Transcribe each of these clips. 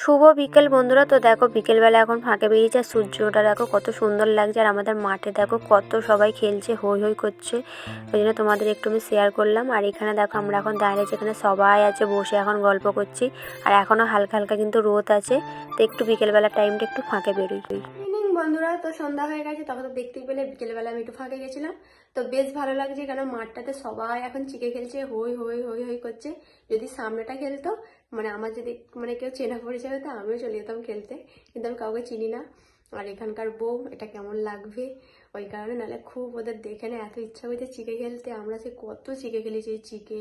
শুভ বিকেল বন্ধুরা। তো দেখো বিকেলবেলা এখন ফাঁকে বেরিয়েছে আর সূর্যটা দেখো কত সুন্দর লাগছে। আর আমাদের মাঠে দেখো কত সবাই খেলছে, হই হই করছে। ওই জন্য তোমাদের একটু আমি শেয়ার করলাম। আর এখানে দেখো আমরা এখন দাঁড়িয়েছি, এখানে সবাই আছে বসে এখন গল্প করছি। আর এখনও হালকা হালকা কিন্তু রোদ আছে। তো একটু বিকেলবেলা টাইমটা একটু ফাঁকে বেরোই। বন্ধুরা, তো সন্ধ্যা হয়ে গেছে, তখন তো দেখতেই পেলে বিকেলবেলা আমি একটু ফাঁকে গেছিলাম। তো বেশ ভালো লাগছে, কারণ মাঠটাতে সবাই এখন চিকে খেলছে, হই হই হই হই করছে। যদি সামনেটা খেলতো, মানে আমার যদি মানে কেউ চেনা পরিচয় হতো, আমিও চলে যেতাম খেলতে, কিন্তু আমি কাউকে চিনি না। আর এখানকার বউ এটা কেমন লাগবে ওই কারণে, নাহলে খুব ওদের দেখে না এত ইচ্ছা করছে চিকে খেলতে। আমরা সে কত চিকে খেলেছি, চিকে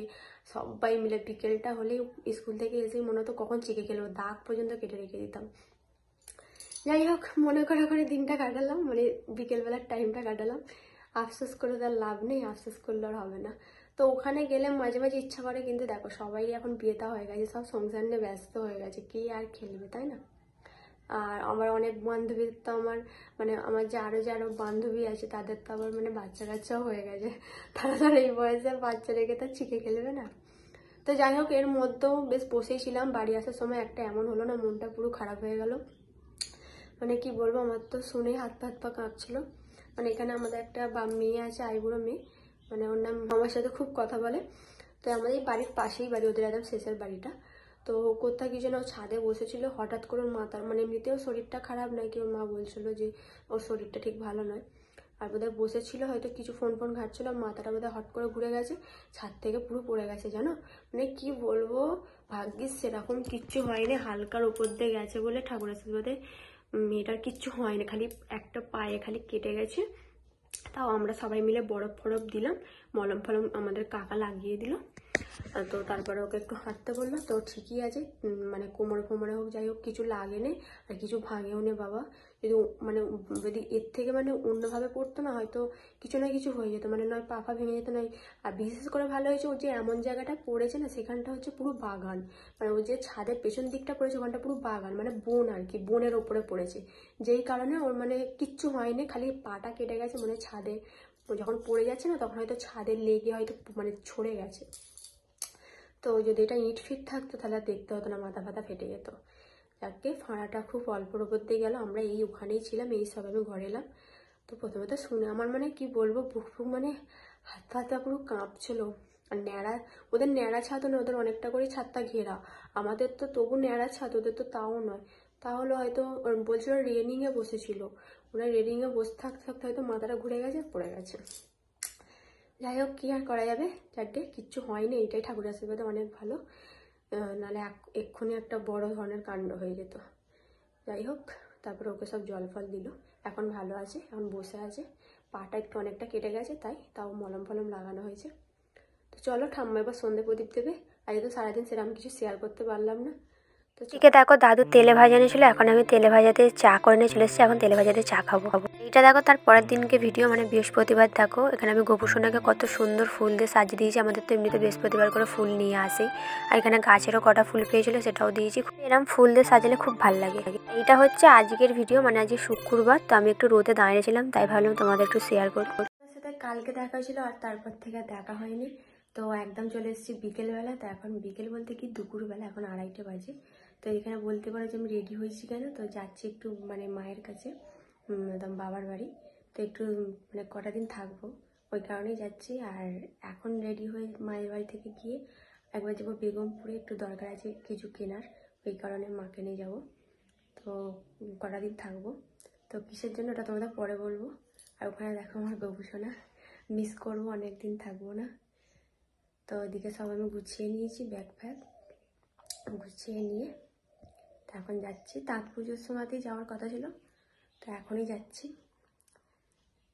সবাই মিলে বিকেলটা হলেই স্কুল থেকে এসে মনে হতো কখন চিকে খেলবো, দাগ পর্যন্ত কেটে রেখে দিতাম। যাই হোক, মনে করে দিনটা কাটালাম, মানে বিকেলবেলার টাইমটা কাটালাম। আফসোস করে তার লাভ নেই, আফসোস করলে আর হবে না। তো ওখানে গেলে মাঝে মাঝে ইচ্ছা করে, কিন্তু দেখো সবাই এখন বিয়েটা হয়ে গেছে, সব সংসার নিয়ে ব্যস্ত হয়ে গেছে, কে আর খেলবে, তাই না? আর আমার অনেক বান্ধবীর তো মানে আমার যে আরো বান্ধবী আছে, তাদের তো আবার মানে বাচ্চা কাচ্চাও হয়ে গেছে। তারা তো এই বয়সে বাচ্চা রেখে তো চিকে খেলবে না। তো যাই হোক, এর মধ্যেও বেশ বসেই ছিলাম। বাড়ি আসার সময় একটা এমন হলো না, মনটা পুরো খারাপ হয়ে গেল। মানে কি বলবো, আমার তো শুনে হাত পা কাঁপছিল। মানে এখানে আমাদের একটা মেয়ে আছে, আইবুড়ো মেয়ে, মানে ওর নাম, আমার সাথে খুব কথা বলে। তো আমাদের বাড়ির পাশেই বাড়ি, ওদের একদম শেষের বাড়িটা। তো কোথাও কি যেন ছাদে বসেছিল, হঠাৎ করে ওর মাথার, মানে এমনিতেও শরীরটা খারাপ নাকি, ওর মা বলছিল যে ওর শরীরটা ঠিক ভালো নয়। আর বোধহয় বসেছিল, হয়তো কিছু ফোন ঘাটছিল, মাথাটা বোধহয় হট করে ঘুরে গেছে, ছাদ থেকে পুরো পড়ে গেছে জানো। মানে কি বলবো, ভাগ্যিস সেরকম কিচ্ছু হয়নি, হালকার উপর দিয়ে গেছে বলে ঠাকুর আশীর্বাদে মেয়েটার কিচ্ছু হয়নি, খালি একটা পায়ে খালি কেটে গেছে। তাও আমরা সবাই মিলে বরফ ফরফ দিলাম, মলম ফলম আমাদের কাকা লাগিয়ে দিল। তো তারপরে ওকে একটু হাঁটতে বললো, তো ঠিকই আছে, মানে কোমরে হোক যাই হোক কিছু লাগে নে, আর কিছু ভাঙেও নে বাবা। যদি এর থেকে মানে অন্যভাবে পড়তো না, হয়তো কিছু না কিছু হয়ে যেত, মানে নয় পা ভেঙে যেত নয়। আর বিশেষ করে ভালো হয়েছে ও যে এমন জায়গাটা পড়েছে না, সেখানটা হচ্ছে পুরো বাগান। মানে ও যে ছাদের পেছন দিকটা পড়েছে, ওখানটা পুরো বাগান, মানে বন আর কি, বনের ওপরে পড়েছে। যেই কারণে ওর মানে কিচ্ছু হয়নি, খালি পাটা কেটে গেছে, মানে ছাদে যখন পড়ে যাচ্ছে না, তখন হয়তো ছাদে লেগে হয়তো মানে ছড়ে গেছে। তো যদি এটা ইট ফিট থাকতো তাহলে দেখতে হতো না, মাথা ফাতা ফেটে যেত। যাকে ফাঁড়াটা খুব অল্পর ওপর দিয়ে গেল, আমরা এই ওখানেই ছিলাম, এই সব আমি ঘরে এলাম। তো প্রথমে তো শুনে আমার মানে কি বলবো, বুক মানে হাত ফাতা পুরো কাঁপছিল। আর ওদের ন্যাড়া ছাদও না, ওদের অনেকটা করে ছাদটা ঘেরা, আমাদের তো তবু ন্যাড়া ছাদ, ওদের তো তাও নয়। তাহলে হয়তো বলছিল রেলিংয়ে বসেছিল, ওরা রেলিংয়ে বসে থাকতে থাকতে হয়তো মাথাটা ঘুরে গেছে, পড়ে গেছে। যাই হোক, কি আর করা যাবে, চারটে কিচ্ছু হয়নি, এইটাই ঠাকুর আশীর্বাদে অনেক ভালো, নাহলে এক্ষুনি একটা বড় ধরনের কাণ্ড হয়ে যেত। যাই হোক, তারপরে ওকে সব জল ফল দিল, এখন ভালো আছে, এখন বসে আছে। পাটা একটু অনেকটা কেটে গেছে, তাও মলম ফলম লাগানো হয়েছে। তো চলো, ঠাম্মা এবার সন্ধে প্রদীপ দেবে। আজকে তো সারাদিন সেরকম কিছু শেয়ার করতে পারলাম না। তো এদিকে দেখো দাদু তেলে ভাজা এনেছিল, এখন আমি তেলে ভাজাতে চা করে নিয়ে চলে এসেছি, এখন তেলে ভাজাতে চা খাবো। এইটা দেখো তার পরের দিনকে ভিডিও, মানে বৃহস্পতিবার। দেখো এখানে আমি গোপুসোনাকে কত সুন্দর ফুল দিয়ে সাজিয়ে দিয়েছি, আমাদের তো এমনিতে বৃহস্পতিবার করে ফুল নিয়ে আসি। আর এখানে গাছেরও কটা ফুল পেয়েছিল, সেটাও দিয়েছি। এরকম ফুল দিয়ে সাজালে খুব ভালো লাগে। এইটা হচ্ছে আজকের ভিডিও, মানে আজকে শুক্রবার, তো আমি একটু রোদে দাঁড়িয়েছিলাম, তাই ভাবলাম তোমাদের একটু শেয়ার করি। আমার সাথে কালকে দেখা হয়েছিল, আর তারপর থেকে দেখা হয়নি। তো একদম চলে এসেছি বিকেলবেলা। তো এখন বিকেল বলতে কি দুপুরবেলা, এখন 2:30 বাজে। তো এখানে বলতে পারো যে আমি রেডি হয়েছি কেন, তো যাচ্ছি একটু মানে মায়ের কাছে, একদম বাবার বাড়ি। তো একটু মানে কটা দিন থাকবো, ওই কারণেই যাচ্ছি। আর এখন রেডি হয়ে মায়ের বাড়ি থেকে গিয়ে একবার যাবো বেগমপুরে, একটু দরকার আছে কিছু কেনার, ওই কারণে মাকে নিয়ে যাবো। তো কটা দিন থাকবো, তো কিসের জন্য ওটা তোমাদের পরে বলবো। আর ওখানে দেখো আমার গোপুসোনা, মিস করবো, অনেকদিন থাকবো না। তো ওইদিকে সব আমি গুছিয়ে নিয়েছি, ব্যাগ ফ্যাগ গুছিয়ে নিয়ে তো এখন যাচ্ছি। তাঁত পুজোর সময়তেই যাওয়ার কথা ছিল, তো এখনই যাচ্ছি,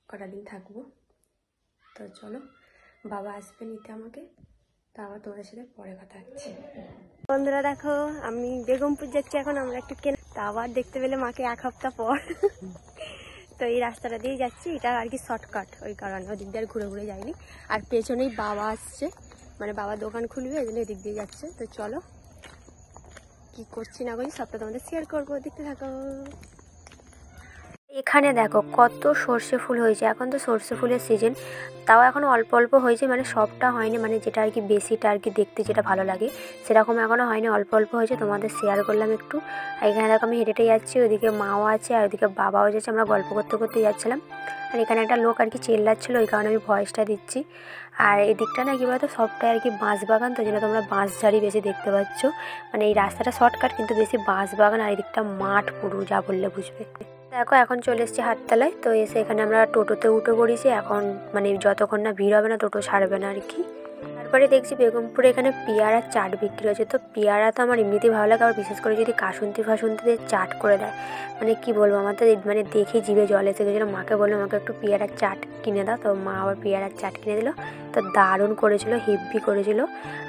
কটা দিন থাকবো। তো চলো, বাবা আসবে নিতে আমাকে, তা আবার তোমাদের সাথে পরে কথা হচ্ছে। বন্ধুরা দেখো, আমি বেগমপুর যাচ্ছি এখন, আমরা একটু তা আবার দেখতে পেলে মাকে 1 সপ্তাহ পর। তো এই রাস্তাটা দিয়ে যাচ্ছি, এটা আর কি শর্টকাট, ওই কারণে ওদিক দিয়ে আর ঘুরে ঘুরে যাইনি। আর পেছনেই বাবা আসছে, মানে বাবা দোকান খুলবে, এই জন্য এদিক দিয়ে যাচ্ছে। তো চলো, কি করছি না করছি সবটা তোমাদের শেয়ার করবো, দেখতে থাকো। এখানে দেখো কত সর্ষে ফুল হয়েছে। এখন তো সর্ষে ফুলের সিজন, তাও এখন অল্প অল্প হয়েছে, মানে সবটা হয়নি, মানে যেটা আর কি বেশিটা আর কি দেখতে যেটা ভালো লাগে সেরকম এখনও হয়নি, অল্প অল্প হয়েছে। তোমাদের শেয়ার করলাম একটু। আর এখানে দেখো আমি হেঁটে হেঁটে যাচ্ছি, ওইদিকে মাও আছে আর ওইদিকে বাবাও যাচ্ছে, আমরা গল্প করতে করতে যাচ্ছিলাম। আর এখানে একটা লোক আর কি চেল্লাচ্ছিলো, ওই কারণে আমি ভয়েসটা দিচ্ছি। আর এই দিকটা না কী বলতো, সবটাই আর কি বাঁশ বাগান, তো যেন তোমরা বাঁশঝাড়ি বেশি দেখতে পাচ্ছ। মানে এই রাস্তাটা শর্টকাট কিন্তু বেশি বাঁশ বাগান, আর এই দিকটা মাঠ পুরো, যা বললে বুঝবে। দেখো এখন চলে এসেছি হাটতলায়, তো এসে এখানে আমরা টোটোতে উঠে পড়েছি। এখন মানে যতক্ষণ না ভিড় হবে না টোটো ছাড়বে না আর কি। তারপরে দেখছি বেগমপুরে এখানে পেয়ারার চাট বিক্রি হচ্ছে। তো পেয়ারা তো আমার এমনিতেই ভালো লাগে, আবার বিশেষ করে যদি কাসুন্দি ফাসুন্দি দিয়ে চাট করে দেয়, মানে কি বলবো, আমার তো মানে দেখে জিভে জল এসে গেছিলো। মাকে বললাম আমাকে একটু পেয়ারার চাট কিনে দাও, তো মা আবার পেয়ারার চাট কিনে দিল। তো দারুণ করেছিল, হেভি করেছিল।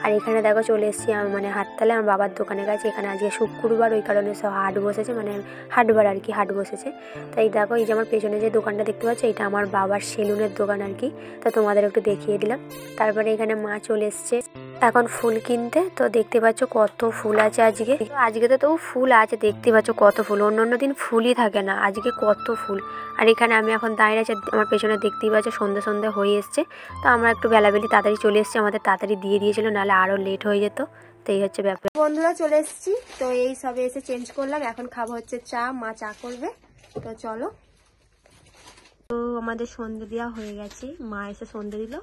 আর এখানে দেখো চলে এসেছি মানে হাটতলায় আমার বাবার দোকানে গেছে। এখানে আজকে শুক্রবার, ওই কারণে সব হাট বসেছে, মানে হাটবার আর কি, হাট বসেছে। তাই দেখো এই যে আমার পেছনে যে দোকানটা দেখতে পাচ্ছ, এটা আমার বাবার সেলুনের দোকান আর কি। তো তোমাদের একটু দেখিয়ে দিলাম। তারপরে এখানে মা চলে এসছে এখন ফুল কিনতে। তো দেখতে পাচ্ছ কত ফুল আছে আজকে। আজকে তো ফুল আছে, দেখতে পাচ্ছ কত ফুল, অন্য দিন ফুলই থাকে না, আজকে কত ফুল। আর এখানে আমি এখন দাঁড়িয়ে আছি, আমার পেছনে দেখতেই পাচ্ছ সন্ধে সন্ধে হয়ে এসছে। তো আমরা একটু বেলাবেলি তাড়াতাড়ি চলে এসেছি, আমাদের তাড়াতাড়ি দিয়ে দিয়েছিল, নাহলে আরও লেট হয়ে যেত। তো এই হচ্ছে ব্যাপার। বন্ধুরা চলে এসেছি, তো এই সবে এসে চেঞ্জ করলাম, এখন খাবো হচ্ছে চা, মা চা করবে। তো চলো। তো আমাদের সন্ধে দেওয়া হয়ে গেছে, মা এসে সন্ধে দিল।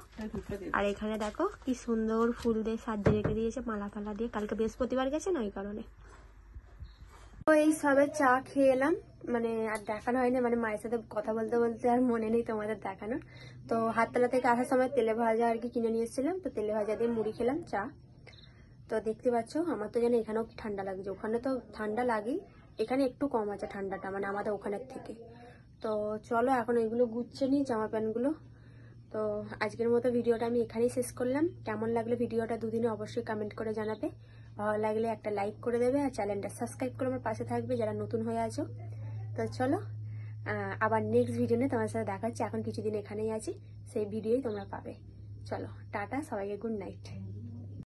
আর এখানে দেখো কি সুন্দর ফুল দিয়ে সাজিয়ে রেখে দিয়েছে, মালা ফালা দিয়ে, কালকে বৃহস্পতিবার গেছে না ওই কারণে। তো এই সবে চা খেয়ে এলাম, মানে আর দেখানো হয়নি, মানে মায়ের সাথে কথা বলতে বলতে আর মনে নেই তোমাদের দেখানো। তো হাততলা থেকে আসার সময় তেলে ভাজা আর কি কিনে নিয়ে এসেছিলাম, তো তেলে ভাজা দিয়ে মুড়ি খেলাম, চা। তো দেখতে পাচ্ছ আমার তো জানি এখানেও কি ঠান্ডা লাগছে, ওখানে তো ঠান্ডা লাগেই, এখানে একটু কম আছে ঠান্ডাটা, মানে আমাদের ওখানের থেকে। তো চলো এখন এগুলো গুছিয়ে নিই, জামা প্যান্টগুলো। তো আজকের মতো ভিডিওটা আমি এখানেই শেষ করলাম। কেমন লাগলো ভিডিওটা দুদিনে অবশ্যই কমেন্ট করে জানাবে, ভালো লাগলে একটা লাইক করে দেবে, আর চ্যানেলটা সাবস্ক্রাইব করে আমার পাশে থাকবে যারা নতুন হয়ে আছো। তো চলো আবার নেক্সট ভিডিও নিয়ে তোমার সাথে দেখা হচ্ছে। এখন কিছুদিন এখানেই আছি, সেই ভিডিওই তোমরা পাবে। চলো টাটা, সবাইকে গুড নাইট।